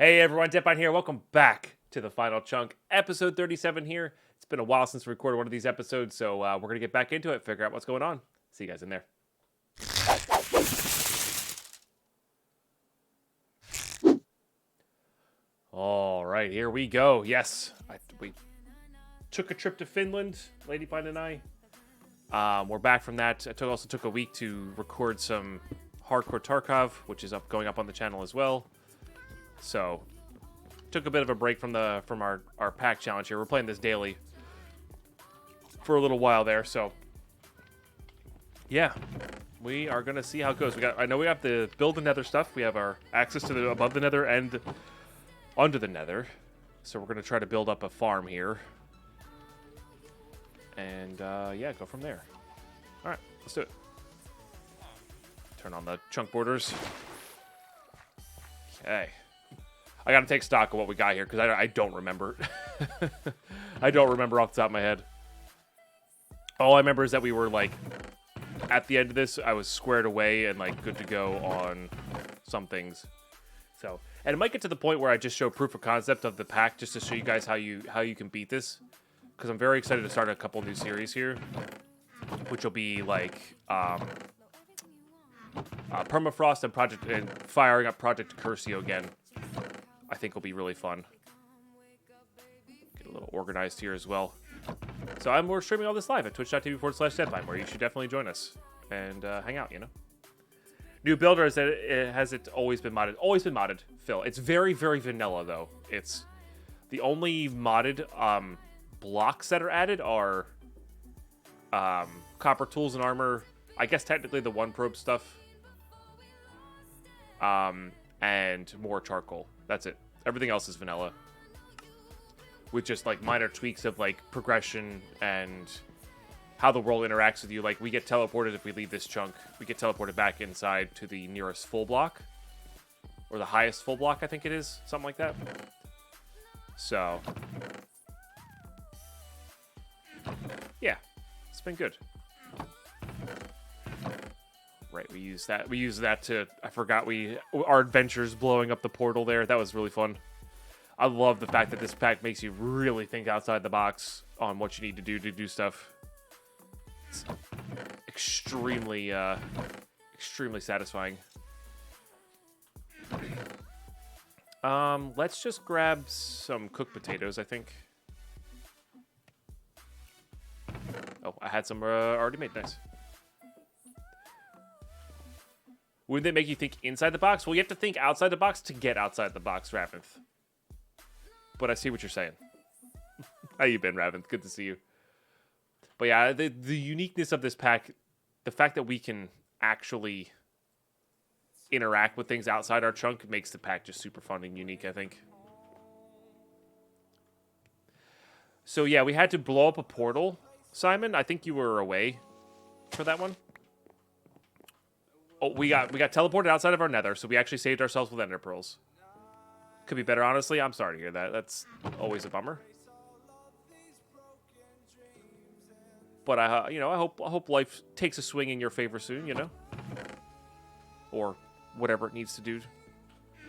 Hey everyone, Deadpine here. Welcome back to the final chunk, episode 37 here. It's been a while since we recorded one of these episodes, so we're going to get back into it, figure out what's going on. See you guys in there. All right, here we go. Yes, we took a trip to Finland, Ladypine and I. We're back from that. I also took a week to record some Hardcore Tarkov, which is going up on the channel as well. So, took a bit of a break from our pack challenge here. We're playing this daily for a little while there, so yeah, we are gonna see how it goes. I know we have the build the nether stuff. We have our access to the above the nether and under the nether, so we're gonna try to build up a farm here, and yeah, go from there. All right, let's do it. Turn on the chunk borders. Okay. I gotta take stock of what we got here, because I don't remember. I don't remember off the top of my head. All I remember is that we were, like, at the end of this, I was squared away and, like, good to go on some things. So, and it might get to the point where I just show proof of concept of the pack, just to show you guys how you can beat this. Because I'm very excited to start a couple new series here, which will be, like, Permafrost and firing up Project Curcio again. I think will be really fun. Get a little organized here as well. So we're streaming all this live at twitch.tv/Deadpine, where you should definitely join us and hang out, you know. New builder has it always been modded? Always been modded, Phil. It's very, very vanilla, though. It's the only modded blocks that are added are copper tools and armor. I guess technically the one probe stuff. And more charcoal. That's it. Everything else is vanilla. With just, like, minor tweaks of, like, progression and how the world interacts with you. Like, we get teleported if we leave this chunk. We get teleported back inside to the nearest full block. Or the highest full block, I think it is. Something like that. So. Yeah. It's been good. Right, we used that to, I forgot our adventures blowing up the portal there. That was really fun. I love the fact that this pack makes you really think outside the box on what you need to do stuff. It's extremely, extremely satisfying. Let's just grab some cooked potatoes, I think. Oh, I had some already made. Nice. Wouldn't they make you think inside the box? Well, you have to think outside the box to get outside the box, Ravinth. But I see what you're saying. How you been, Ravinth? Good to see you. But yeah, the uniqueness of this pack, the fact that we can actually interact with things outside our chunk makes the pack just super fun and unique, I think. So yeah, we had to blow up a portal, Simon. I think you were away for that one. Oh, we got teleported outside of our nether, so we actually saved ourselves with ender pearls. Could be better, honestly. I'm sorry to hear that. That's always a bummer. But I hope life takes a swing in your favor soon, you know, or whatever it needs to do.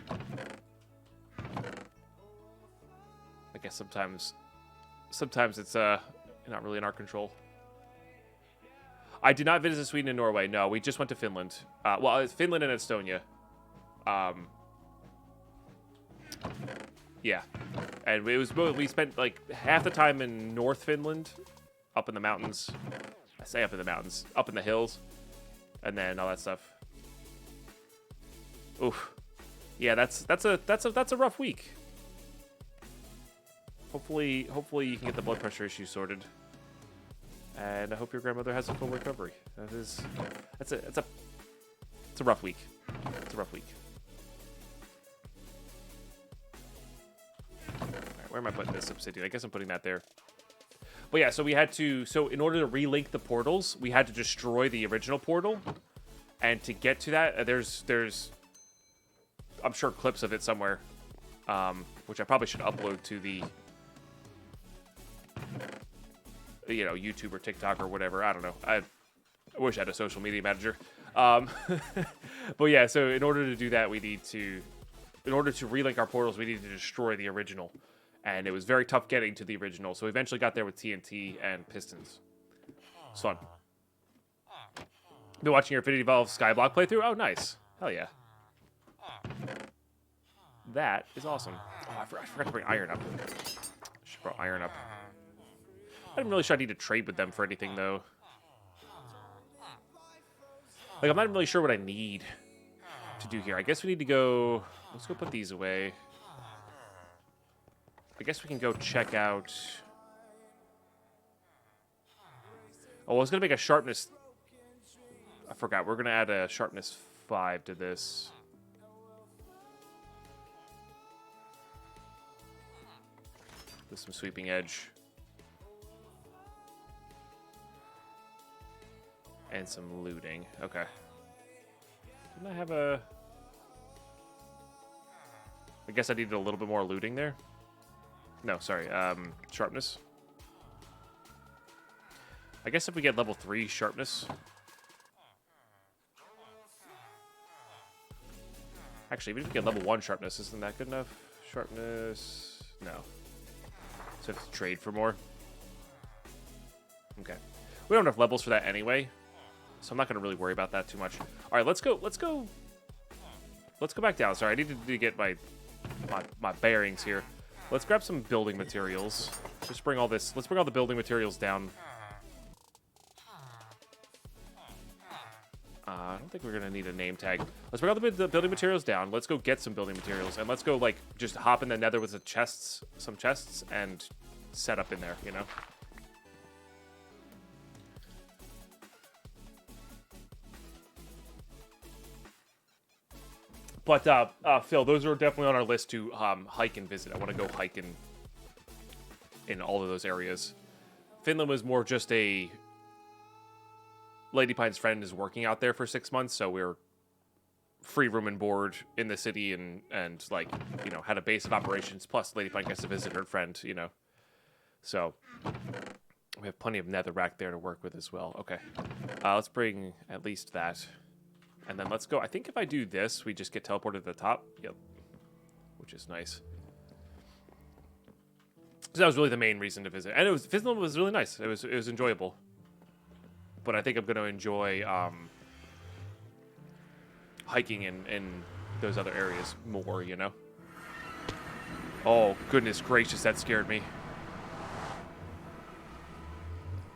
I guess sometimes it's not really in our control. I did not visit Sweden and Norway. No, we just went to Finland. Well, it's Finland and Estonia. Yeah, and we spent like half the time in North Finland, up in the mountains. I say up in the mountains, up in the hills, and then all that stuff. Oof. Yeah, that's a rough week. Hopefully you can get the blood pressure issue sorted. And I hope your grandmother has a full recovery. It's a rough week. It's a rough week. All right, where am I putting this obsidian? I guess I'm putting that there. But yeah, so in order to relink the portals, we had to destroy the original portal. And to get to that, there's I'm sure clips of it somewhere, which I probably should upload to the YouTube or TikTok or whatever. I don't know. I wish I had a social media manager. But yeah, so in order to do that, we need to in order to relink our portals, we needed to destroy the original. And it was very tough getting to the original, so we eventually got there with TNT and pistons. It's fun. Been watching your Infinity Evolve Skyblock playthrough? Oh, nice. Hell yeah. That is awesome. Oh, I forgot to bring iron up. I should bring iron up. I'm really sure I need to trade with them for anything, though. Like, I'm not really sure what I need to do here. I guess we need to go... Let's go put these away. I guess we can go check out... Oh, I was going to make a sharpness... I forgot. We're going to add a sharpness 5 to this. With some sweeping edge. And some looting. Okay. Didn't I have a... I guess I needed a little bit more looting there. No, sorry. Sharpness. I guess if we get level 3 sharpness... Actually, even if we get level 1 sharpness, isn't that good enough? Sharpness... No. So I have to trade for more. Okay. We don't have levels for that anyway. So I'm not going to really worry about that too much. All right, let's go back down. Sorry, I needed to get my bearings here. Let's grab some building materials. Just bring all this. Let's bring all the building materials down. I don't think we're going to need a name tag. Let's bring all the building materials down. Let's go get some building materials. And let's go, like, just hop in the nether with some chests, and set up in there, you know? But, Phil, those are definitely on our list to hike and visit. I want to go hike in all of those areas. Finland was more just a... Lady Pine's friend is working out there for 6 months, so we're free room and board in the city and like, you know, had a base of operations, plus Lady Pine gets to visit her friend, you know. So, we have plenty of netherrack there to work with as well. Okay. Let's bring at least that. And then let's go. I think if I do this, we just get teleported to the top. Yep. Which is nice. So that was really the main reason to visit. And Finland was really nice. It was enjoyable. But I think I'm going to enjoy hiking in those other areas more, you know? Oh, goodness gracious, that scared me.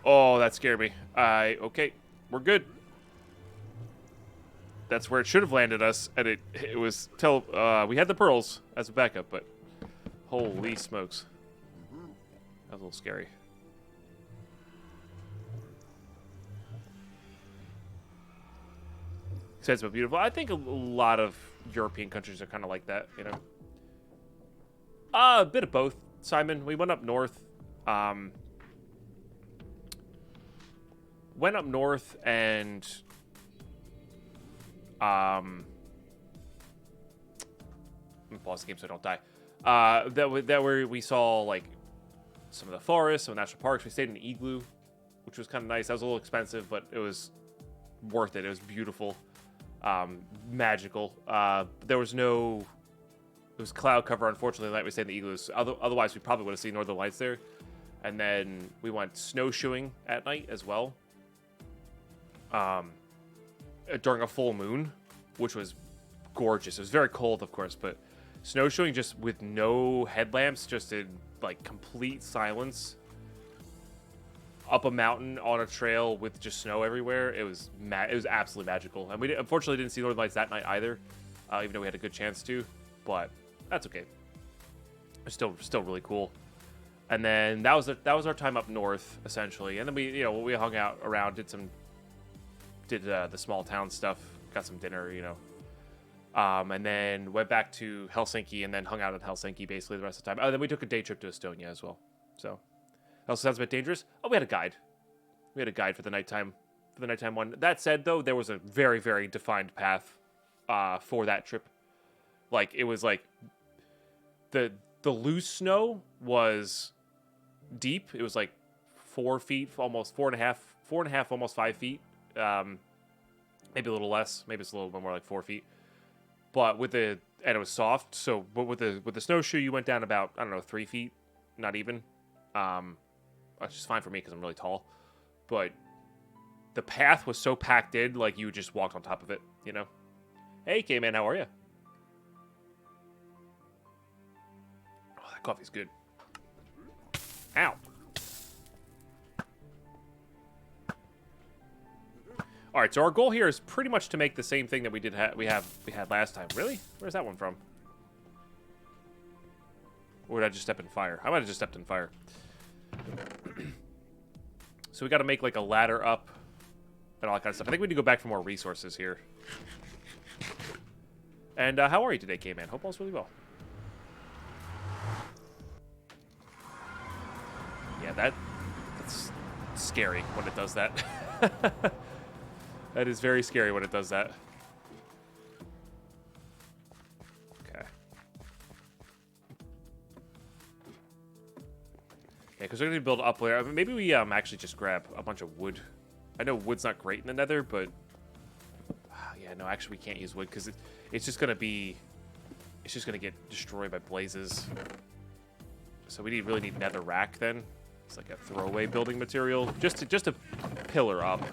Oh, that scared me. Okay, we're good. That's where it should have landed us, and it was we had the pearls as a backup, but holy smokes. That was a little scary. Says but beautiful. I think a lot of European countries are kind of like that, you know. A bit of both, Simon. We went up north. Went up north and let me pause the game so I don't die. That where we saw like some of the forests, some national parks. We stayed in an igloo, which was kind of nice. That was a little expensive, but it was worth it. It was beautiful. Magical. There was no... It was cloud cover, unfortunately, the night we stayed in the igloos. Otherwise, we probably would have seen Northern Lights there. And then we went snowshoeing at night as well. During a full moon, which was gorgeous. It was very cold, of course, but snowshoeing just with no headlamps, just in, like, complete silence. Up a mountain on a trail with just snow everywhere. It was absolutely magical. And we unfortunately didn't see Northern Lights that night either, even though we had a good chance to. But that's okay. It's still really cool. And then that was our time up north essentially. And then we hung out around, did the small town stuff, got some dinner, you know. And then went back to Helsinki and then hung out in Helsinki basically the rest of the time. Oh, then we took a day trip to Estonia as well. So. Also sounds a bit dangerous. Oh, we had a guide. We had a guide for the nighttime one. That said, though, there was a very, very defined path for that trip. Like, it was like the loose snow was deep. It was like 4 feet, almost 4.5, almost 5 feet. Maybe a little less. Maybe it's a little bit more like 4 feet. But with the and it was soft. So, but with the snowshoe, you went down about, I don't know, 3 feet, not even. Which is fine for me because I'm really tall. But the path was so packed in, like you just walked on top of it, you know? Hey, K-Man, how are you? Oh, that coffee's good. Ow. All right, so our goal here is pretty much to make the same thing that we had last time. Really? Where's that one from? Or did I just step in fire? I might have just stepped in fire. So we got to make like a ladder up and all that kind of stuff. I think we need to go back for more resources here. And how are you today, K-Man? Hope all's really well. Yeah, that's scary when it does that. That is very scary when it does that. Okay. Yeah, because we're going to build up there. I mean, maybe we actually just grab a bunch of wood. I know wood's not great in the nether, but... yeah, no, actually we can't use wood because it's just going to be... It's just going to get destroyed by blazes. So we really need nether rack then. It's like a throwaway building material. Just to pillar up.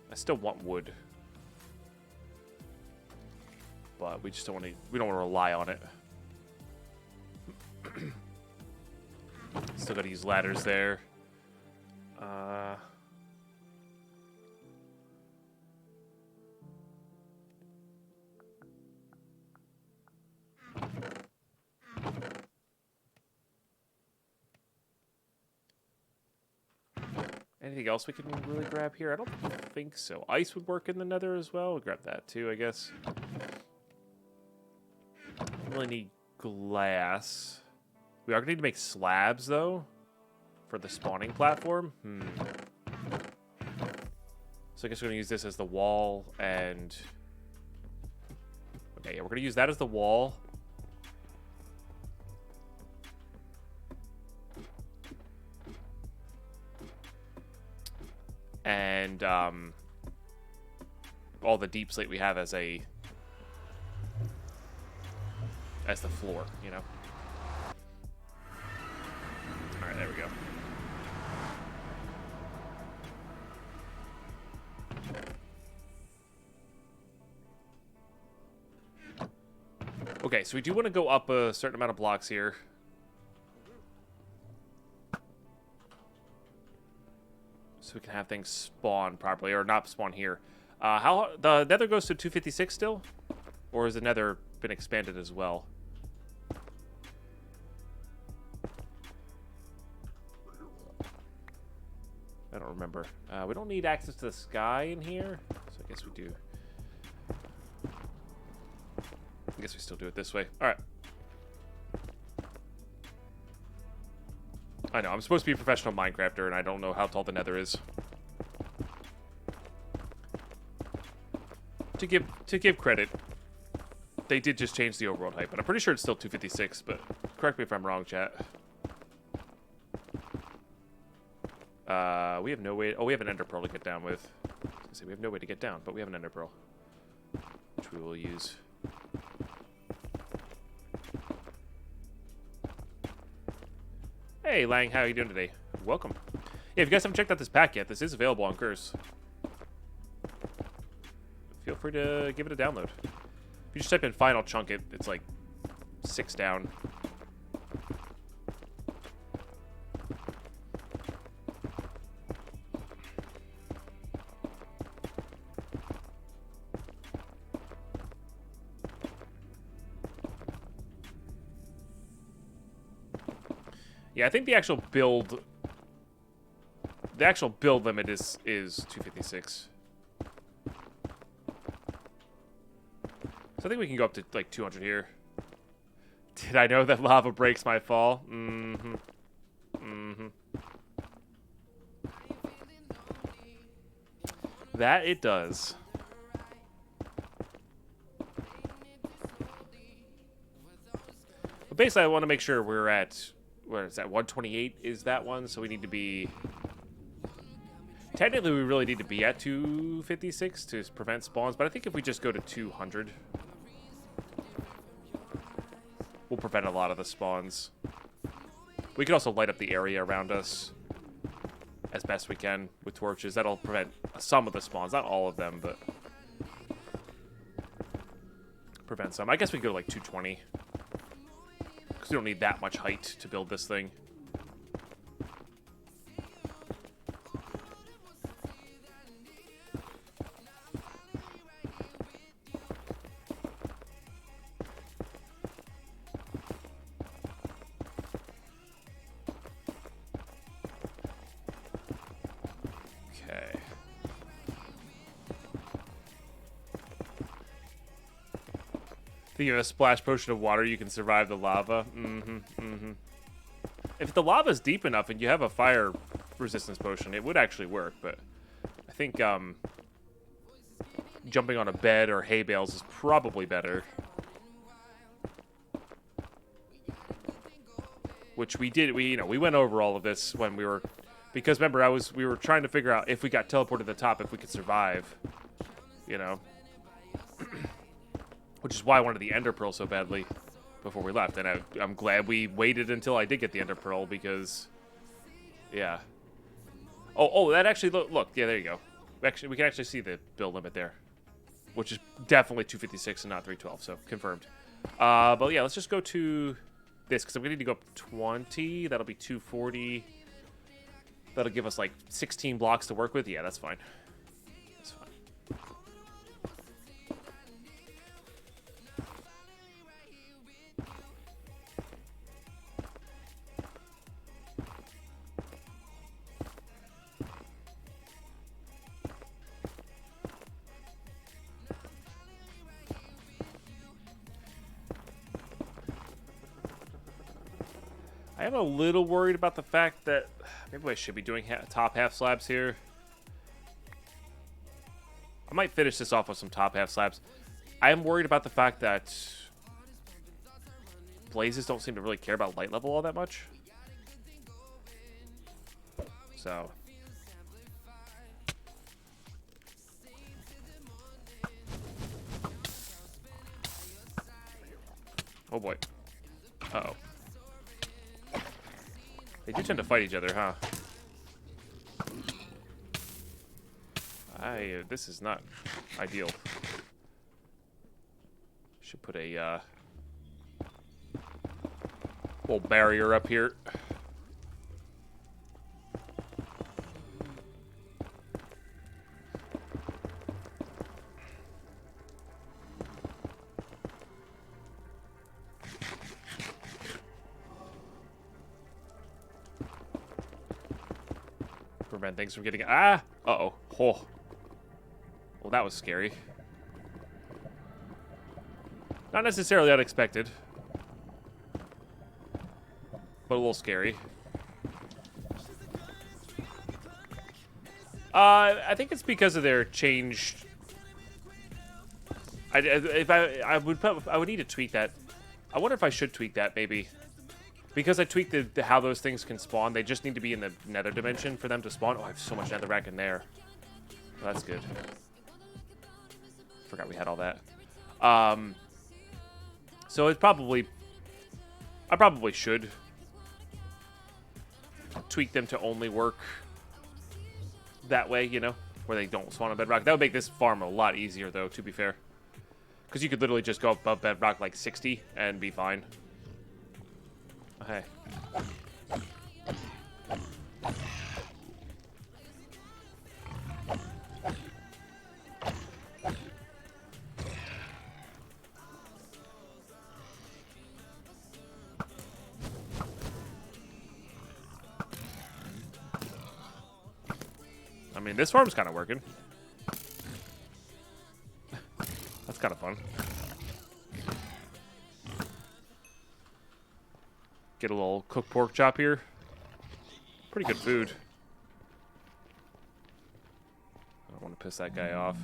I still want wood. But we just don't want to... We don't want to rely on it. Still got to use ladders there. Anything else we can really grab here? I don't think so. Ice would work in the nether as well. We'll grab that too, I guess. Really need glass. We are going to need to make slabs, though, for the spawning platform. So I guess we're going to use this as the wall, and... Okay, yeah, we're going to use that as the wall. And all the deep slate we have as the floor, you know. All right, there we go. Okay, so we do want to go up a certain amount of blocks here. So we can have things spawn properly, or not spawn here. How the nether goes to 256 still? Or has the nether been expanded as well? I don't remember. We don't need access to the sky in here, so I guess we do. I guess we still do it this way. All right. I know, I'm supposed to be a professional Minecrafter, and I don't know how tall the nether is. To give credit, they did just change the overworld height, but I'm pretty sure it's still 256, but correct me if I'm wrong, chat. We have no way... Oh, we have an ender pearl to get down with. I was gonna say, we have no way to get down, but we have an ender pearl, which we will use. Hey, Lang, how are you doing today? Welcome. Yeah, if you guys haven't checked out this pack yet, this is available on Curse. Feel free to give it a download. If you just type in Final Chunk, it's like 6 down. Yeah, I think the actual build limit is 256. So I think we can go up to like 200 here. Did I know that lava breaks my fall? Mm-hmm. Mm-hmm. That it does. But basically, I want to make sure we're at... Where is that? 128 is that one, so we need to be... Technically, we really need to be at 256 to prevent spawns, but I think if we just go to 200, will prevent a lot of the spawns. We can also light up the area around us as best we can with torches. That'll prevent some of the spawns. Not all of them, but prevent some. I guess we can go to like 220. Because we don't need that much height to build this thing. Think you have a splash potion of water, you can survive the lava. If the lava's deep enough and you have a fire resistance potion, it would actually work, but I think jumping on a bed or hay bales is probably better. Which we did, we went over all of this when we were, because remember we were trying to figure out if we got teleported to the top, if we could survive, you know. Which is why I wanted the Ender Pearl so badly before we left. And I'm glad we waited until I did get the Ender Pearl because, yeah. Oh, that actually, look, yeah, there you go. We can actually see the build limit there, which is definitely 256 and not 312, so confirmed. But yeah, let's just go to this because I'm going to need to go up 20. That'll be 240. That'll give us like 16 blocks to work with. Yeah, that's fine. That's fine. I am a little worried about the fact that maybe I should be doing top half slabs here. I might finish this off with some top half slabs. I am worried about the fact that blazes don't seem to really care about light level all that much. So. Oh boy. Uh-oh. They do tend to fight each other, huh? This is not ideal. Should put a little barrier up here. Prevent things from getting... Ah! Uh-oh. Oh. Well, that was scary. Not necessarily unexpected. But a little scary. I think it's because of their changed... I would need to tweak that. I wonder if I should tweak that, maybe. Because I tweaked how those things can spawn, they just need to be in the nether dimension for them to spawn. Oh, I have so much netherrack in there. Oh, that's good. Forgot we had all that. So it's probably... I probably should tweak them to only work that way, you know? Where they don't spawn on bedrock. That would make this farm a lot easier, though, to be fair. Because you could literally just go above bedrock like 60 and be fine. Hey. I mean, this farm's kind of working. That's kind of fun. Get a little cooked pork chop here. Pretty good food. I don't want to piss that guy off.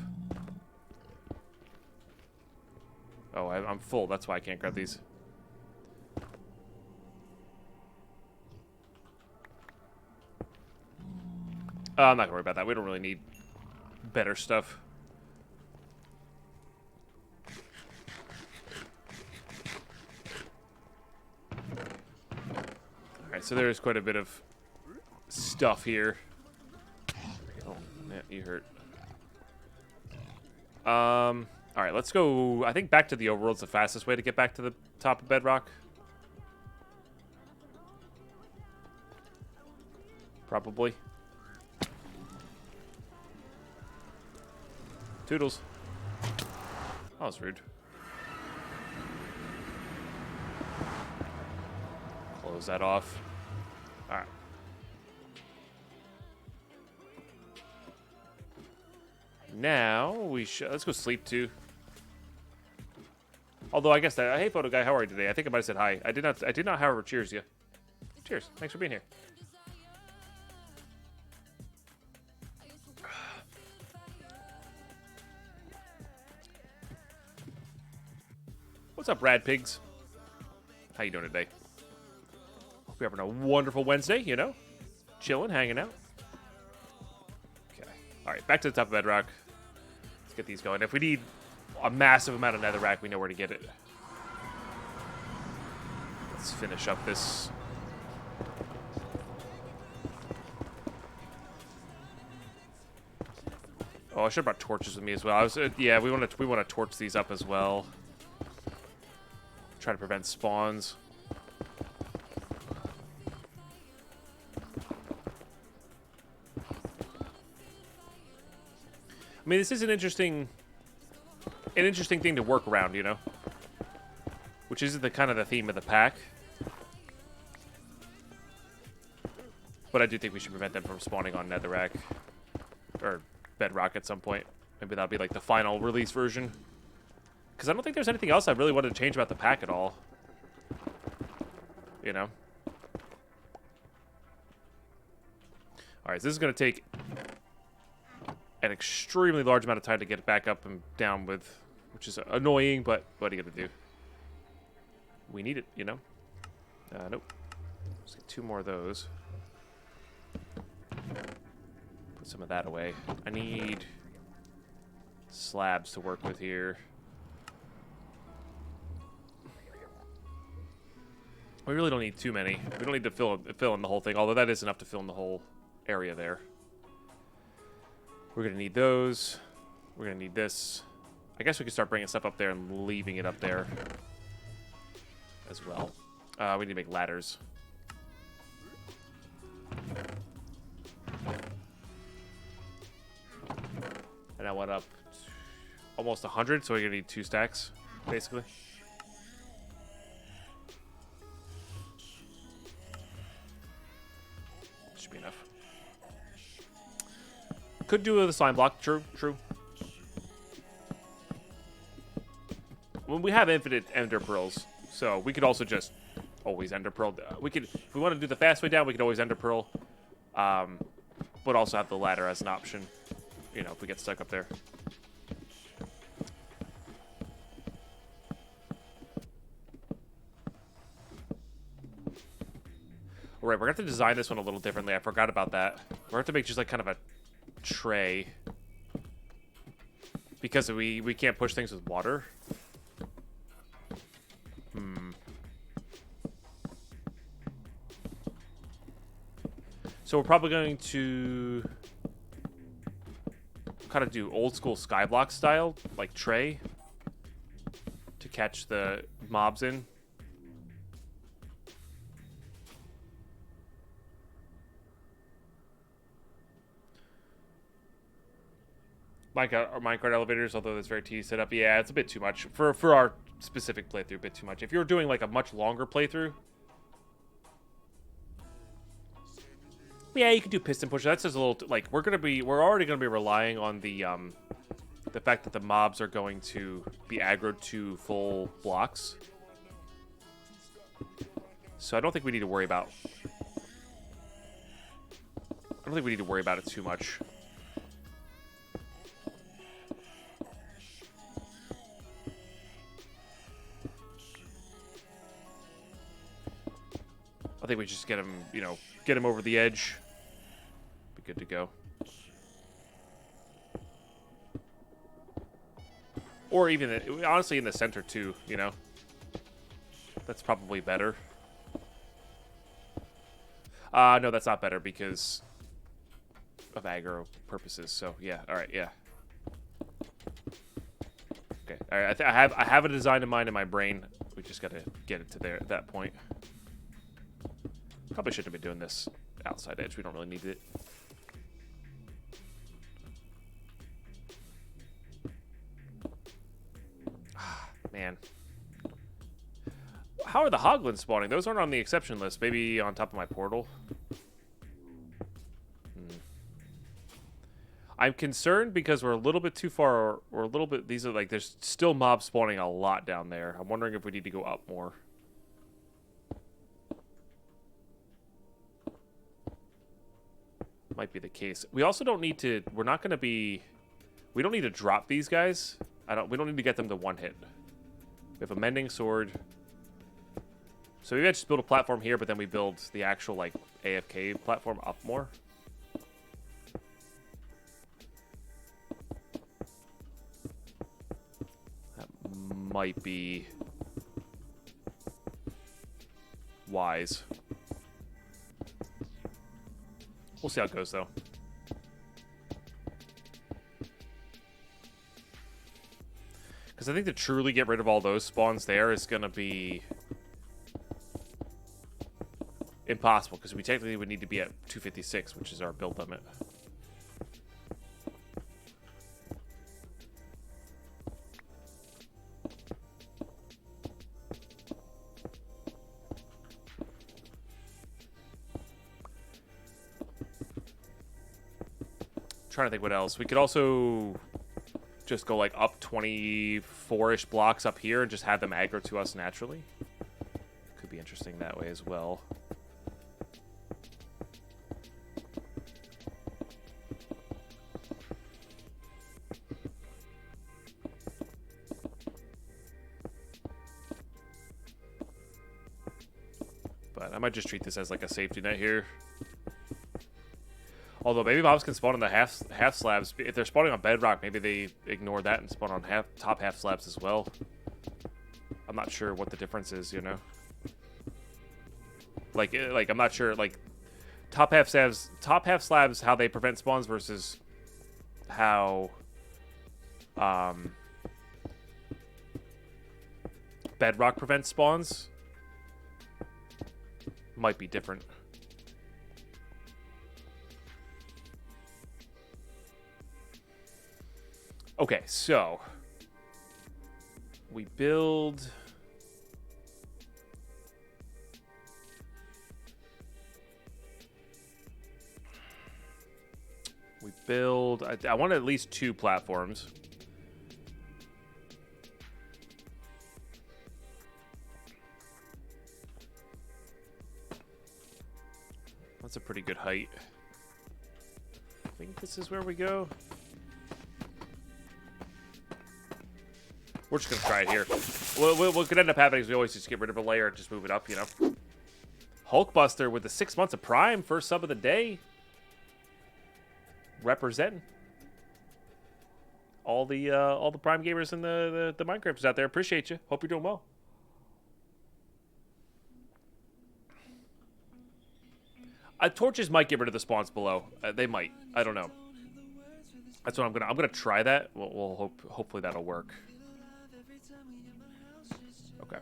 Oh, I'm full. That's why I can't grab these. I'm not going to worry about that. We don't really need better stuff. so there's quite a bit of stuff here. Oh, yeah, you hurt. Alright, let's go. I think back to the overworld's the fastest way to get back to the top of Bedrock. Probably. Toodles. That was rude. Close that off. Alright. Now we should. Let's go sleep too. Although I guess that. Hey, photo guy, how are you today? I think I might have said hi. I did not. I did not. However, cheers you. Cheers. Thanks for being here. What's up, Rad Pigs? How you doing today? Hope you're having a wonderful Wednesday. You know, chilling, hanging out. Okay. All right, back to the top of Bedrock. Let's get these going. If we need a massive amount of netherrack, we know where to get it. Let's finish up this. Oh, I should have brought torches with me as well. I was, yeah, we want to torch these up as well. Try to prevent spawns. I mean, this is an interesting thing to work around, you know, which is the kind of the theme of the pack. But I do think we should prevent them from spawning on netherrack or bedrock at some point. Maybe that'll be like the final release version. Because I don't think there's anything else I really wanted to change about the pack at all. You know? Alright, so this is going to take an extremely large amount of time to get it back up and down with, which is annoying, but what are you going to do? We need it, you know? Nope. Let's get 2 more of those. Put some of that away. I need slabs to work with here. We really don't need too many. We don't need to fill in the whole thing, although that is enough to fill in the whole area there. We're going to need those. We're going to need this. I guess we could start bringing stuff up there and leaving it up there as well. We need to make ladders. And I went up almost 100, so we're going to need 2 stacks, basically. Should be enough. Could do with a slime block. True, true. Well, we have infinite ender pearls, so we could also just always ender pearl. We could, if we want to do the fast way down, we could always ender pearl, but also have the ladder as an option. You know, if we get stuck up there. All right, we're going to have to design this one a little differently. I forgot about that. We're going to have to make just like kind of a tray. Because we can't push things with water. So we're probably going to kind of do old school skyblock style, like tray, to catch the mobs in. Minecart elevators, although that's very tedious setup. Yeah, it's a bit too much for our specific playthrough. A bit too much. If you're doing like a much longer playthrough, yeah, you could do piston push. That's just a little like we're already gonna be relying on the fact that the mobs are going to be aggroed to full blocks. So I don't think we need to worry about. I don't think we need to worry about it too much. I think we just get him, you know, get him over the edge. Be good to go. Or even, honestly, in the center too, you know. That's probably better. No, that's not better because of aggro purposes. So yeah, all right, yeah. Okay, all right. I have a design in mind in my brain. We just gotta get it to there at that point. Probably shouldn't have been doing this outside edge. We don't really need it. Man. How are the hoglins spawning? Those aren't on the exception list. Maybe on top of my portal. I'm concerned because we're a little bit too far. Or a little bit. These are like there's still mobs spawning a lot down there. I'm wondering if we need to go up more. Might be the case. We also don't need to. We're not going to be. We don't need to drop these guys. We don't need to get them to one hit. We have a mending sword. So maybe I just build a platform here, but then we build the actual like AFK platform up more. That might be wise. We'll see how it goes, though. Because I think to truly get rid of all those spawns there is going to be impossible, because we technically would need to be at 256, which is our build limit. Trying to think what else. We could also just go like up 24-ish blocks up here and just have them aggro to us naturally. Could be interesting that way as well. But I might just treat this as like a safety net here. Although maybe mobs can spawn on the half slabs. If they're spawning on bedrock, maybe they ignore that and spawn on top half slabs as well. I'm not sure what the difference is, you know. Like I'm not sure. Like top half slabs, how they prevent spawns versus how bedrock prevents spawns might be different. Okay, so we build. I want at least 2 platforms. That's a pretty good height. I think this is where we go. We're just going to try it here. What could end up happening is we always just get rid of a layer and just move it up, you know. Hulkbuster with the 6 months of Prime, first sub of the day. Representing. All the Prime gamers and the Minecrafters out there. Appreciate you. Hope you're doing well. Torches might get rid of the spawns below. They might. I don't know. That's what I'm gonna try that. We'll hopefully that'll work. Okay.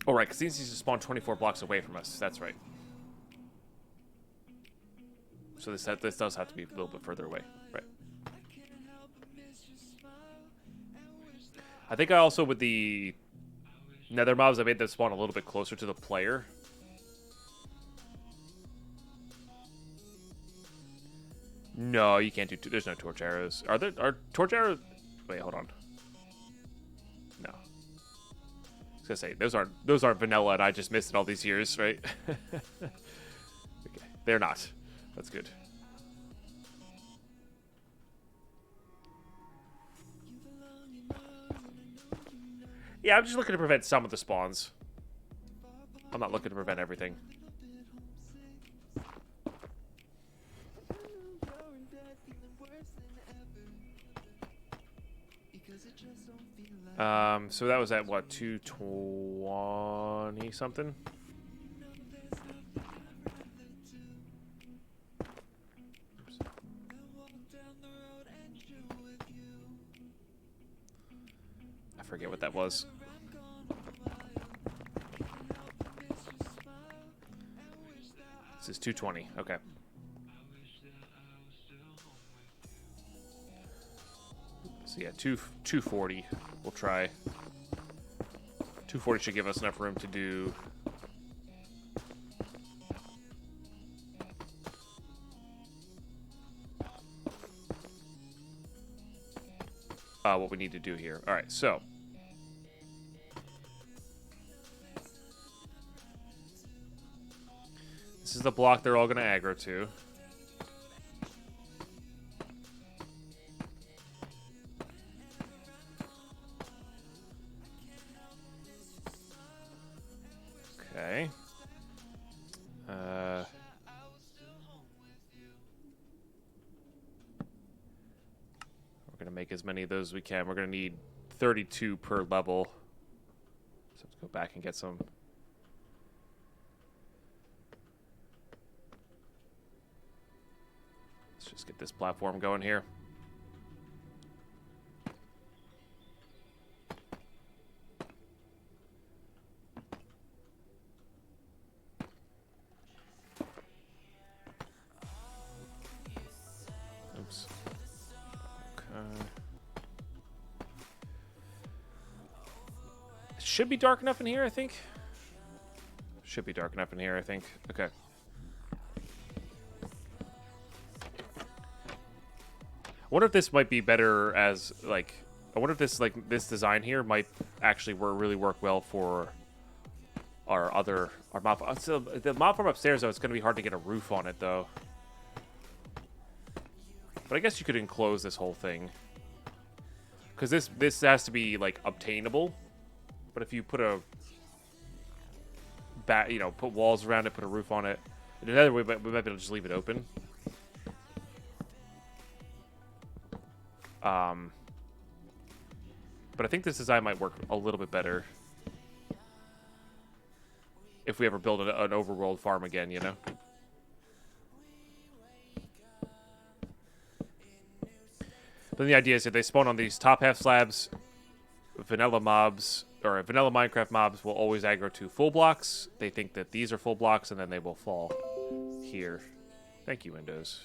Oh, right, because these used to spawn 24 blocks away from us. That's right. So this does have to be a little bit further away. Right. I think I also, with the nether mobs, I made them spawn a little bit closer to the player. No, you can't do... There's no torch arrows. Are torch arrows... Wait, hold on. No. I was gonna say, those aren't vanilla, and I just missed it all these years, right? Okay, they're not. That's good. Yeah, I'm just looking to prevent some of the spawns. I'm not looking to prevent everything. So that was at what, 220 something? Oops. I forget what that was. This is 220. Okay. So yeah, 240. We'll try. 240 should give us enough room to do what we need to do here. All right, so this is the block they're all going to aggro to. Okay. We're going to make as many of those as we can. We're going to need 32 per level. So let's go back and get some. Let's just get this platform going here. Oops. Okay. It should be dark enough in here, I think. Should be dark enough in here, I think. Okay. I wonder if this might be better as, like, I wonder if this, like, this design here might actually really work well for our mob. So the mob farm upstairs, though, it's going to be hard to get a roof on it, though. But I guess you could enclose this whole thing. Because this has to be, like, obtainable. But if you put put walls around it, put a roof on it. In another way, we might be able to just leave it open. But I think this design might work a little bit better if we ever build an overworld farm again, you know? Then the idea is that they spawn on these top half slabs, vanilla mobs, or vanilla Minecraft mobs will always aggro to full blocks. They think that these are full blocks, and then they will fall here. Thank you, Windows.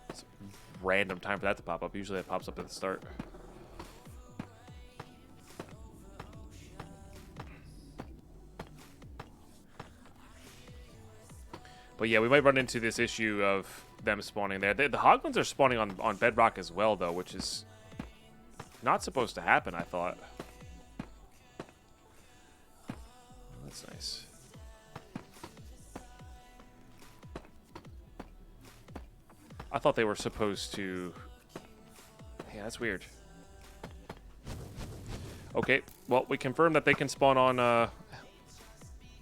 It's a random time for that to pop up. Usually it pops up at the start. But yeah, we might run into this issue of them spawning there. The hoglins are spawning on bedrock as well, though, which is not supposed to happen, I thought. That's nice. I thought they were supposed to... Yeah, that's weird. Okay, well, we confirmed that they can spawn on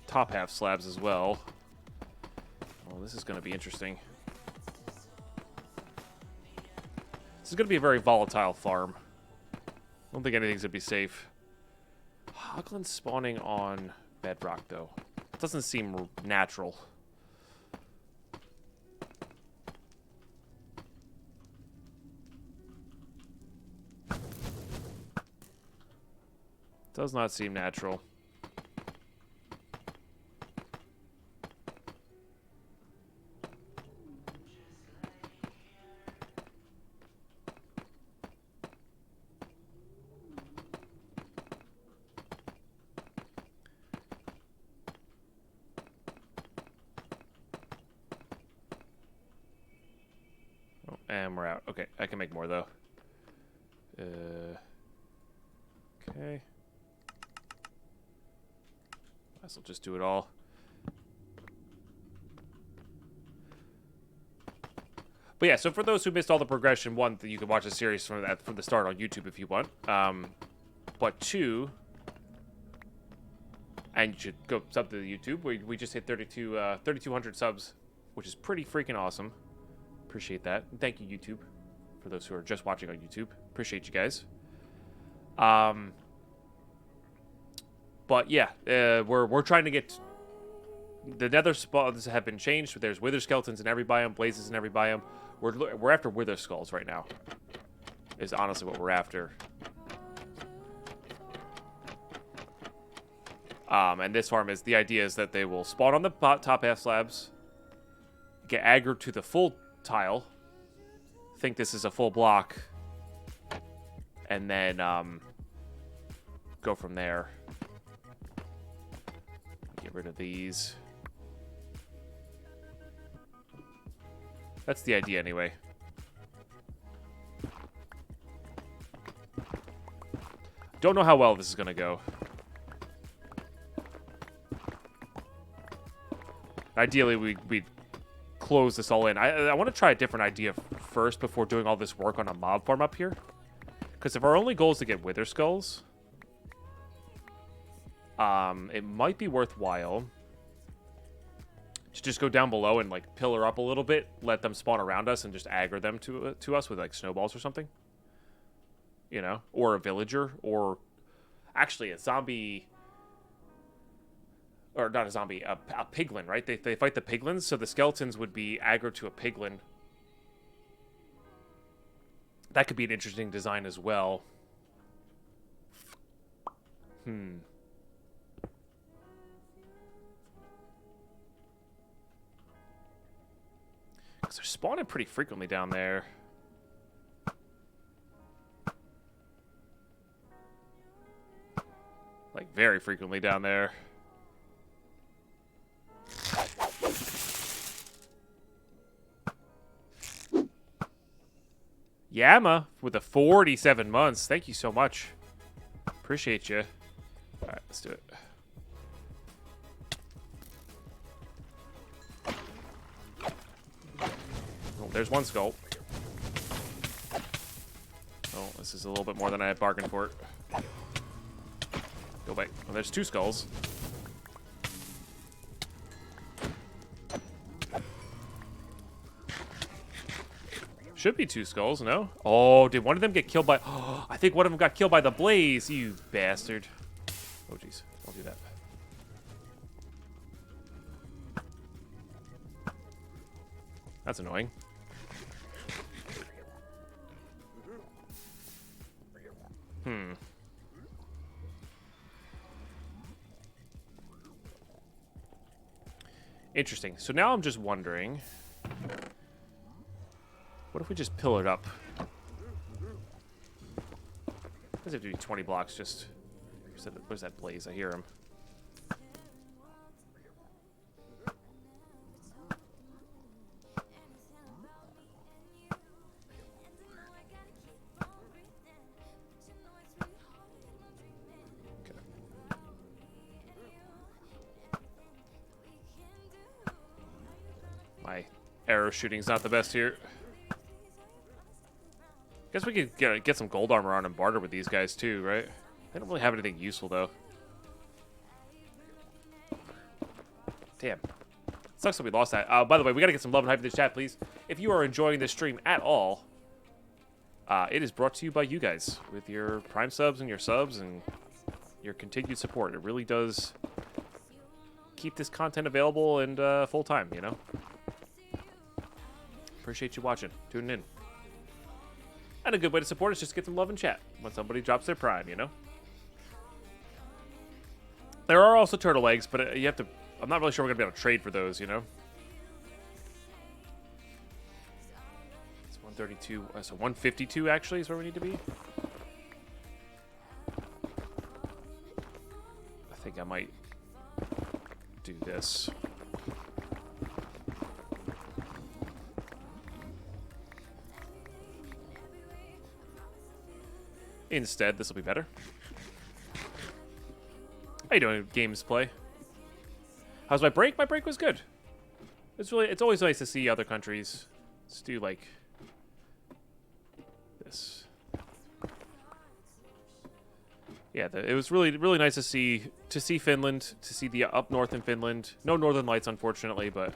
top half slabs as well. Well, this is going to be interesting. This is going to be a very volatile farm. I don't think anything's going to be safe. Hoglins spawning on bedrock, though. It doesn't seem natural. Does not seem natural. Oh, and we're out. Okay, I can make more, though. Okay. Guess I'll just do it all. But yeah, so for those who missed all the progression, one, you can watch the series from the start on YouTube if you want. But two, and you should go sub to the YouTube. We just hit 3,200 subs, which is pretty freaking awesome. Appreciate that. And thank you, YouTube, for those who are just watching on YouTube. Appreciate you guys. But yeah, we're trying to get the nether spawns have been changed. There's wither skeletons in every biome, blazes in every biome. We're after wither skulls right now. Is honestly what we're after. And this farm is the idea is that they will spawn on the top half slabs, get aggroed to the full tile, think this is a full block, and then go from there. Get rid of these. That's the idea anyway. Don't know how well this is going to go. Ideally, we'd close this all in. I want to try a different idea first before doing all this work on a mob farm up here. Because if our only goal is to get wither skulls, it might be worthwhile to just go down below and like pillar up a little bit, let them spawn around us, and just aggro them to us with like snowballs or something. You know, or a villager, or actually a zombie. Or not a zombie, a piglin, right? They fight the piglins, so the skeletons would be aggro to a piglin. That could be an interesting design as well. Because they're spawning pretty frequently down there. Like, very frequently down there. Yama with the 47 months. Thank you so much. Appreciate you. All right, let's do it. Oh, there's one skull. Oh, this is a little bit more than I had bargained for. Go back. Oh, there's two skulls. Should be two skulls, no? Oh, did one of them get killed by... Oh, I think one of them got killed by the blaze, you bastard. Oh, jeez. Don't do that. That's annoying. Interesting. So now I'm just wondering... What if we just pillared up? Does have to be 20 blocks just... Where's that blaze? I hear him. Okay. My arrow shooting's not the best here. Guess we could get some gold armor on and barter with these guys too, right? They don't really have anything useful though. Damn. Sucks that we lost that. By the way, we gotta get some love and hype in the chat, please. If you are enjoying this stream at all, it is brought to you by you guys with your Prime subs and your subs and your continued support. It really does keep this content available and full time, you know? Appreciate you watching, tuning in. And a good way to support is just get some love and chat when somebody drops their Prime, you know? There are also turtle eggs, but you have to... I'm not really sure we're going to be able to trade for those, you know? It's 132... So 152, actually, is where we need to be. I think I might do this. Instead, this will be better. How you doing, games play? How's my break? My break was good. It's always nice to see other countries Let's do like this. Yeah, it was really nice to see Finland, to see the up north in Finland. No northern lights, unfortunately, but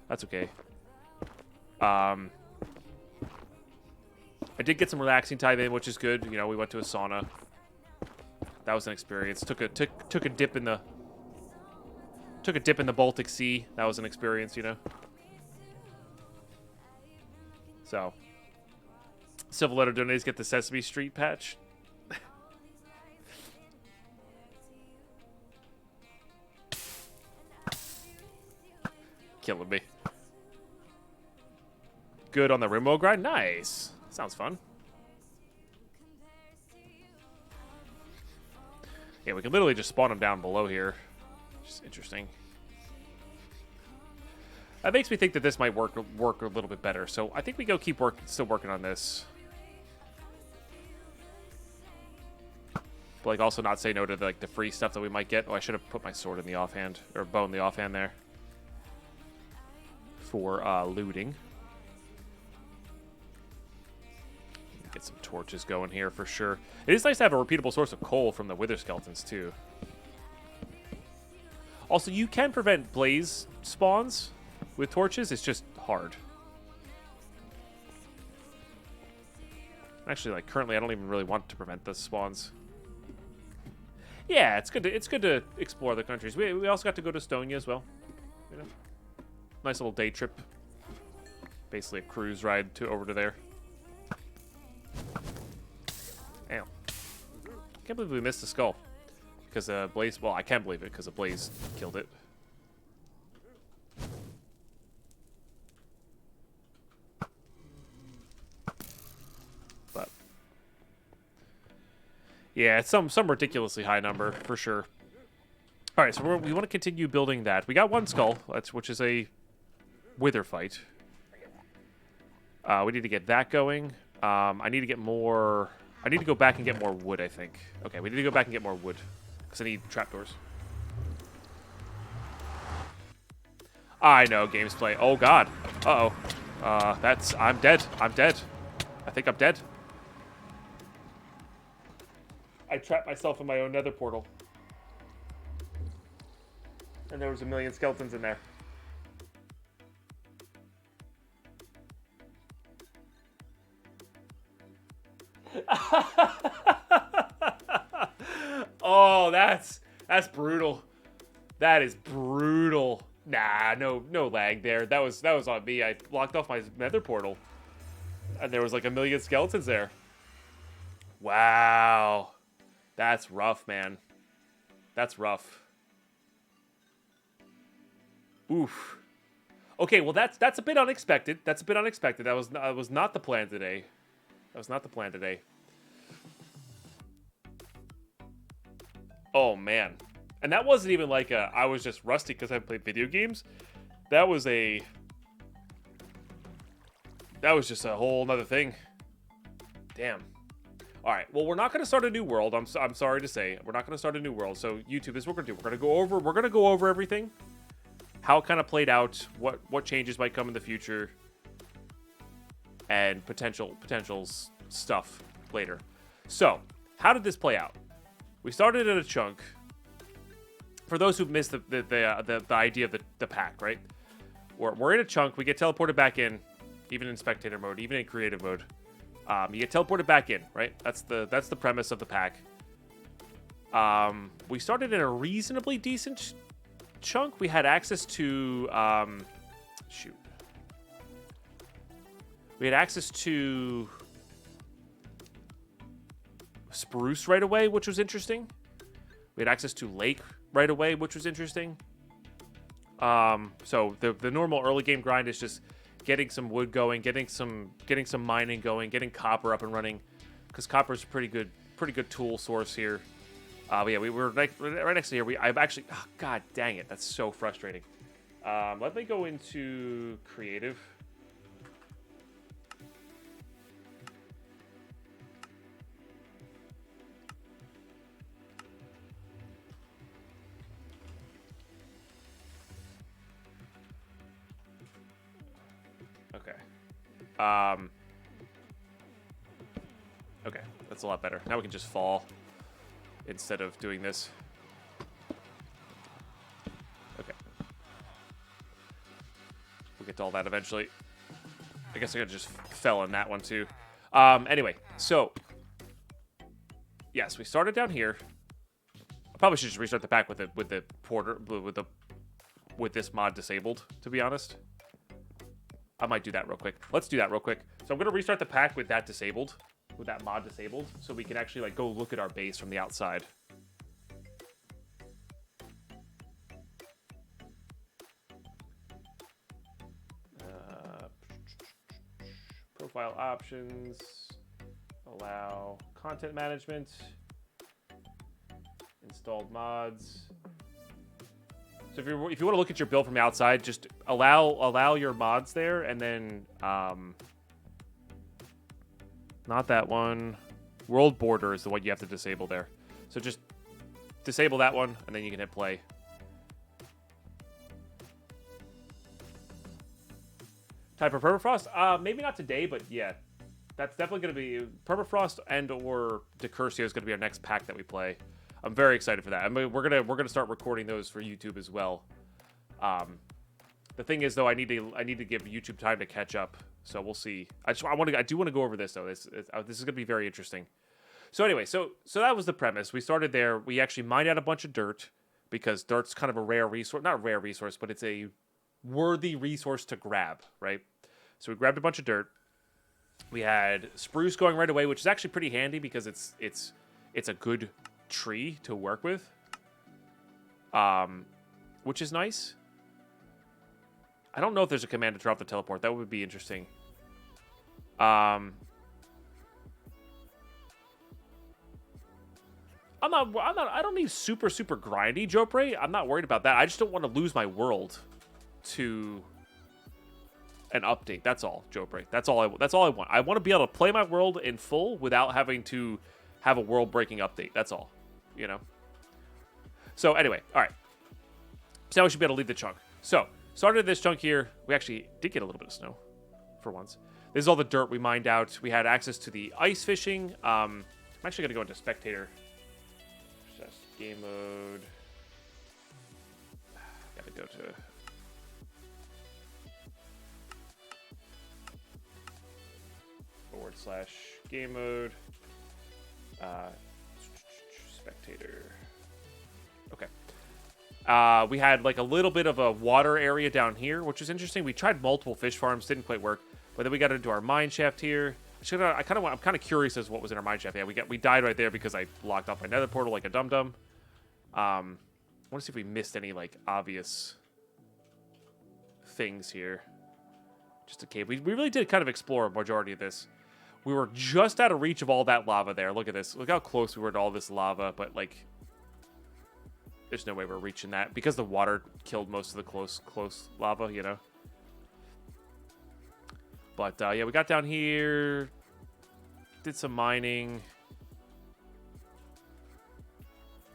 that's okay. I did get some relaxing time in, which is good. You know, we went to a sauna. That was an experience. Took a dip in the Baltic Sea. That was an experience, you know. So, Civil Letter donates get the Sesame Street patch. Killing me. Good on the remote grind. Nice. Sounds fun. Yeah, we can literally just spawn them down below here. Just interesting. That makes me think that this might work a little bit better. So I think we go still working on this. But like also not say no to like the free stuff that we might get. Oh, I should have put my sword in the offhand, or bow in the offhand there. For looting. Get some torches going here for sure. It is nice to have a repeatable source of coal from the wither skeletons too. Also, you can prevent blaze spawns with torches. It's just hard. Actually, like currently, I don't even really want to prevent the spawns. Yeah, it's good to explore the countries. We also got to go to Estonia as well. You know, nice little day trip. Basically, a cruise ride over to there. Damn. Can't believe we missed the skull. Because Blaze... Well, I can't believe it because Blaze killed it. But... yeah, it's some ridiculously high number, for sure. Alright, so we want to continue building that. We got one skull, which is a wither fight. We need to get that going. I need to get more... I need to go back and get more wood, I think. Okay, we need to go back and get more wood. Because I need trapdoors. I know, games play. Oh, God. Uh-oh. I'm dead. I'm dead. I think I'm dead. I trapped myself in my own nether portal. And there was a million skeletons in there. Oh, that's brutal. That is brutal. Nah, no lag there. That was on me. I blocked off my nether portal, and there was like a million skeletons there. Wow, that's rough, man. That's rough. Oof. Okay, well that's a bit unexpected. That's a bit unexpected. That was not the plan today. That was not the plan today. Oh, man. And that wasn't even like I was just rusty because I played video games. That was just a whole nother thing. Damn. All right. Well, we're not going to start a new world. I'm sorry to say. We're not going to start a new world. So YouTube, this is what we're going to do. We're going to go over everything. How it kind of played out. What changes might come in the future. And potential stuff later. So, how did this play out? We started in a chunk. For those who've missed the idea of the pack, right? We're in a chunk. We get teleported back in, even in spectator mode, even in creative mode. You get teleported back in, right? That's the premise of the pack. We started in a reasonably decent chunk. We had access to we had access to spruce right away, which was interesting. We had access to lake right away, which was interesting. So the normal early game grind is just getting some wood going, getting some mining going, getting copper up and running, because copper is a pretty good tool source here. But yeah, we were right next to here. I've actually, oh, God dang it, that's so frustrating. Let me go into creative. Okay. Okay, that's a lot better. Now we can just fall instead of doing this. Okay. We'll get to all that eventually. I guess I could just fell in that one too. Anyway, so yes, we started down here. I probably should just restart the pack with this mod disabled, to be honest. I might do that real quick. Let's do that real quick. So I'm gonna restart the pack with that disabled, with that mod disabled, so we can actually like go look at our base from the outside. Profile options, allow content management, installed mods. So if you want to look at your build from the outside, just allow your mods there, and then not that one. World border is the one you have to disable there. So just disable that one, and then you can hit play. Type of permafrost? Maybe not today, but yeah, that's definitely going to be permafrost and or Decursio is going to be our next pack that we play. I'm very excited for that. I mean, we're gonna start recording those for YouTube as well. The thing is, though, I need to give YouTube time to catch up. So we'll see. I do want to go over this though. This is gonna be very interesting. So anyway, so that was the premise. We started there. We actually mined out a bunch of dirt because dirt's kind of a rare resource, not a rare resource, but it's a worthy resource to grab, right? So we grabbed a bunch of dirt. We had spruce going right away, which is actually pretty handy because it's a good tree to work with, which is nice. I don't know if there's a command to drop the teleport. That would be interesting. I don't need super grindy Jopre. I'm not worried about that. I just don't want to lose my world to an update. That's all, Jopre. That's all I want. I want to be able to play my world in full without having to have a world-breaking update. That's all, you know? So anyway, all right. So now we should be able to leave the chunk. So, started this chunk here. We actually did get a little bit of snow for once. This is all the dirt we mined out. We had access to the ice fishing. I'm actually going to go into spectator. Just game mode. Got to go to... /game mode. Spectator. Okay. We had like a little bit of a water area down here, which is interesting. We tried multiple fish farms, didn't quite work. But then we got into our mine shaft here. I'm kind of curious as to what was in our mine shaft. Yeah, we died right there because I locked off my nether portal like a dum-dum. I want to see if we missed any like obvious things here. Just a cave. We really did kind of explore a majority of this. We were just out of reach of all that lava there. Look at this. Look how close we were to all this lava, but like there's no way we're reaching that because the water killed most of the close lava, you know. But yeah, we got down here, did some mining.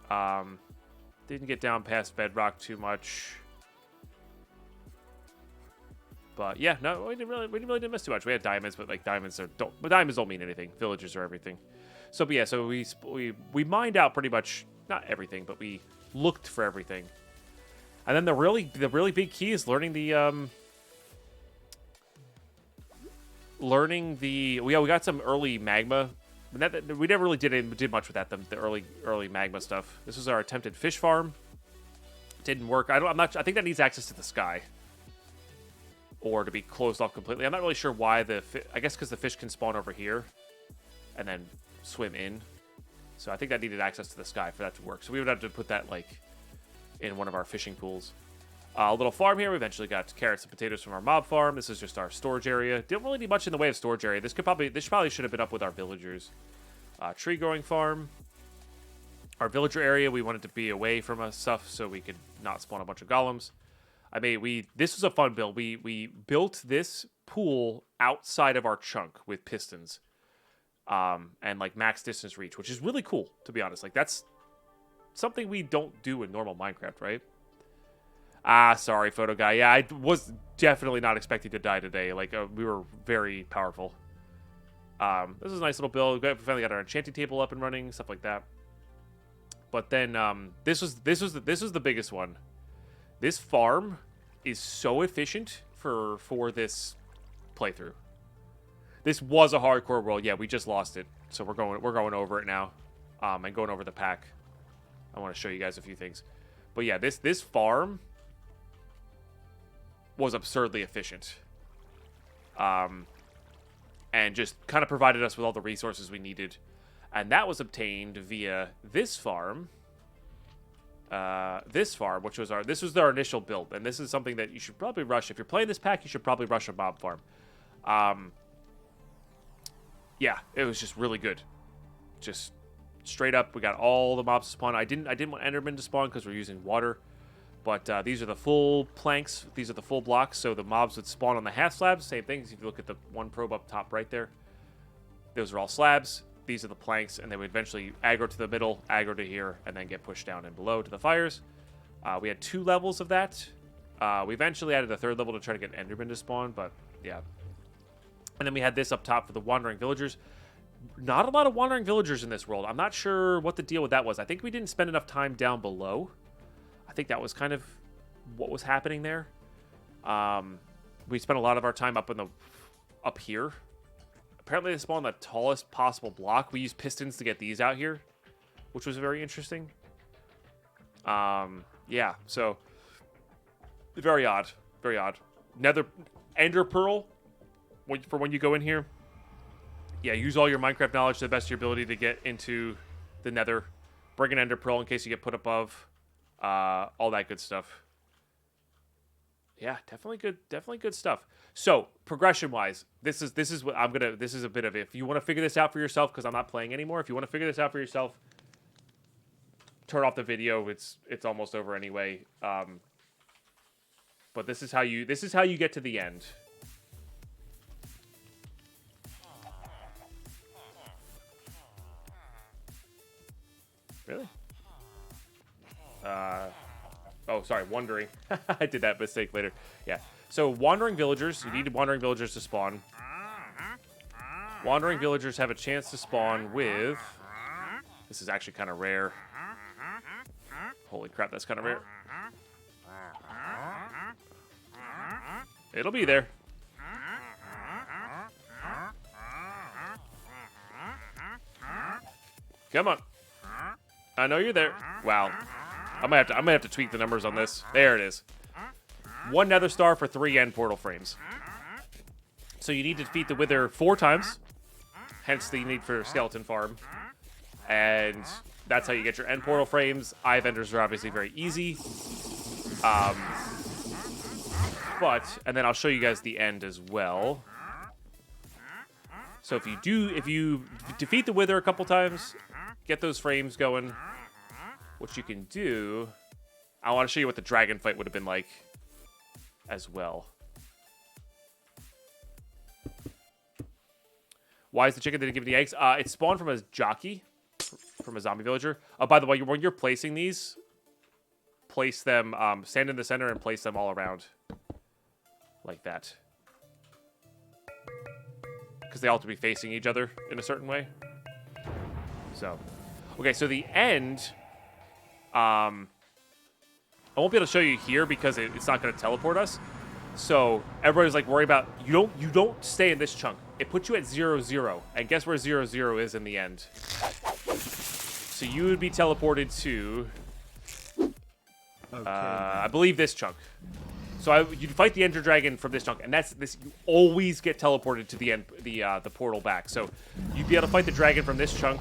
Didn't get down past bedrock too much. But yeah, no, we really didn't miss too much. We had diamonds, but like diamonds don't mean anything. Villagers are everything. So but yeah, so we mined out pretty much not everything, but we looked for everything. And then the really big key is learning the we got some early magma. We never really did much with that. The early magma stuff. This was our attempted fish farm. Didn't work. I think that needs access to the sky. Or to be closed off completely. I'm not really sure why I guess because the fish can spawn over here and then swim in. So I think that needed access to the sky for that to work. So we would have to put that like in one of our fishing pools. A little farm here. We eventually got carrots and potatoes from our mob farm. This is just our storage area. Didn't really need much in the way of storage area. This probably should have been up with our villagers. Tree growing farm. Our villager area, we wanted to be away from us stuff so we could not spawn a bunch of golems. I mean, this was a fun build. We built this pool outside of our chunk with pistons, and like max distance reach, which is really cool, to be honest. Like that's something we don't do in normal Minecraft, right? Ah, sorry, photo guy. Yeah, I was definitely not expecting to die today. Like, we were very powerful. This is a nice little build. We finally got our enchanting table up and running, stuff like that. But then this was the biggest one. This farm is so efficient for this playthrough. This was a hardcore world. Yeah, we just lost it, so we're going over it now, and going over the pack. I want to show you guys a few things, but yeah, this farm was absurdly efficient, and just kind of provided us with all the resources we needed, and that was obtained via this farm. Which was this was our initial build, and this is something that you should probably rush. If you're playing this pack, you should probably rush a mob farm. Yeah, it was just really good. Just straight up, we got all the mobs to spawn. I didn't want Enderman to spawn because we're using water, but these are the full planks. These are the full blocks, so the mobs would spawn on the half slabs. Same things. If you look at the one probe up top right there, those are all slabs. These are the planks, and they would eventually aggro to the middle, aggro to here, and then get pushed down and below to the fires. We had 2 levels of that. We eventually added a 3rd level to try to get Enderman to spawn, but yeah. And then we had this up top for the wandering villagers. Not a lot of wandering villagers in this world. I'm not sure what the deal with that was. I think we didn't spend enough time down below. I think that was kind of what was happening there. We spent a lot of our time up here. Apparently they spawn the tallest possible block. We used pistons to get these out here, which was very interesting. Yeah, so very odd. Very odd. Ender Pearl, for when you go in here. Yeah, use all your Minecraft knowledge to the best of your ability to get into the Nether. Bring an Ender Pearl in case you get put above. All that good stuff. Yeah, definitely good stuff. So, progression-wise, this is what I'm gonna. This is a bit of it. If you want to figure this out for yourself, because I'm not playing anymore. If you want to figure this out for yourself, turn off the video. It's almost over anyway. But this is how you get to the end. Really? Oh, sorry, wandering. I did that mistake later. Yeah. So, wandering villagers. You need wandering villagers to spawn. Wandering villagers have a chance to spawn with... This is actually kind of rare. Holy crap, that's kind of rare. It'll be there. Come on. I know you're there. Wow. I might have to tweak the numbers on this. There it is. 1 nether star for 3 end portal frames. So you need to defeat the Wither 4 times. Hence the need for skeleton farm. And that's how you get your end portal frames. Eye of Enders are obviously very easy. And then I'll show you guys the end as well. So if you defeat the Wither a couple times, get those frames going, what you can do, I want to show you what the dragon fight would have been like as well. Why is the chicken didn't give any eggs? It spawned from a jockey, from a zombie villager. By the way, when you're placing these, place them, stand in the center and place them all around. Like that. Because they all have to be facing each other in a certain way. So, okay, so the end... I won't be able to show you here because it's not going to teleport us. So everybody's like worried about you don't stay in this chunk. It puts you at 0-0, and guess where 0-0 is in the end? So you would be teleported to, I believe this chunk. So you'd fight the Ender Dragon from this chunk, and this. You always get teleported to the end, the portal back. So you'd be able to fight the dragon from this chunk.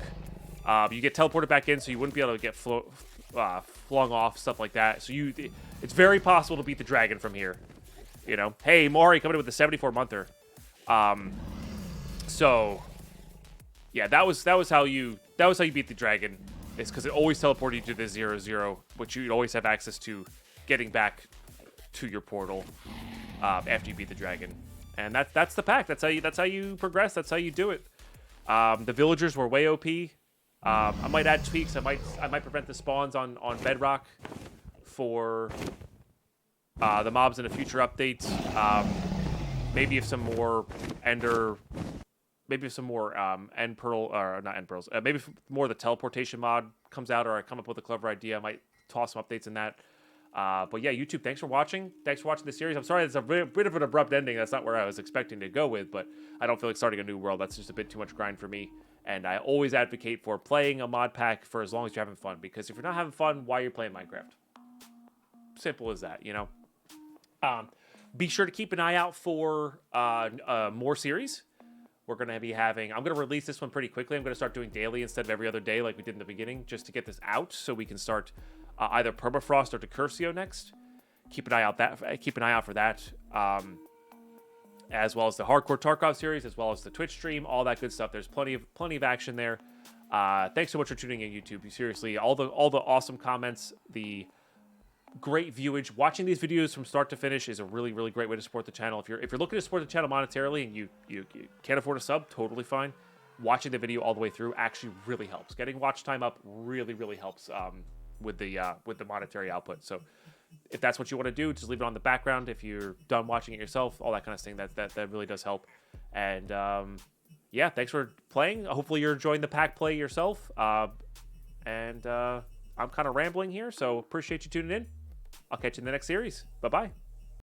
You get teleported back in, so you wouldn't be able to get flung off, stuff like that. So it's very possible to beat the dragon from here. You know, hey, Maury coming in with the 74-monther. So yeah, that was how you beat the dragon. It's because it always teleported you to the 0-0, which you'd always have access to getting back to your portal after you beat the dragon. And that's the pack. That's how you progress. That's how you do it. The villagers were way OP. I might add tweaks. I might prevent the spawns on Bedrock for the mobs in a future update. Maybe if some more Ender, maybe if some more End Pearl, or not End Pearls, maybe if more of the teleportation mod comes out, or I come up with a clever idea, I might toss some updates in that. But yeah, YouTube, thanks for watching. Thanks for watching the series. I'm sorry it's a bit of an abrupt ending. That's not where I was expecting to go with, but I don't feel like starting a new world. That's just a bit too much grind for me. And I always advocate for playing a mod pack for as long as you're having fun, because if you're not having fun, why are you playing Minecraft? Simple as that, you know? Be sure to keep an eye out for more series. We're going to be having... I'm going to release this one pretty quickly. I'm going to start doing daily instead of every other day like we did in the beginning, just to get this out so we can start either Permafrost or Decursio next. Keep an eye out for that. As well as the Hardcore Tarkov series, as well as the Twitch stream, all that good stuff. There's plenty of action there. Thanks so much for tuning in, YouTube. Seriously, all the awesome comments, the great viewage. Watching these videos from start to finish is a really, really great way to support the channel. If you're looking to support the channel monetarily and you can't afford a sub, totally fine. Watching the video all the way through actually really helps. Getting watch time up really, really helps with the monetary output. So if that's what you want to do, just leave it on the background. If you're done watching it yourself, all that kind of thing, that really does help. And yeah, thanks for playing. Hopefully you're enjoying the pack play yourself. I'm kind of rambling here, so appreciate you tuning in. I'll catch you in the next series. Bye-bye.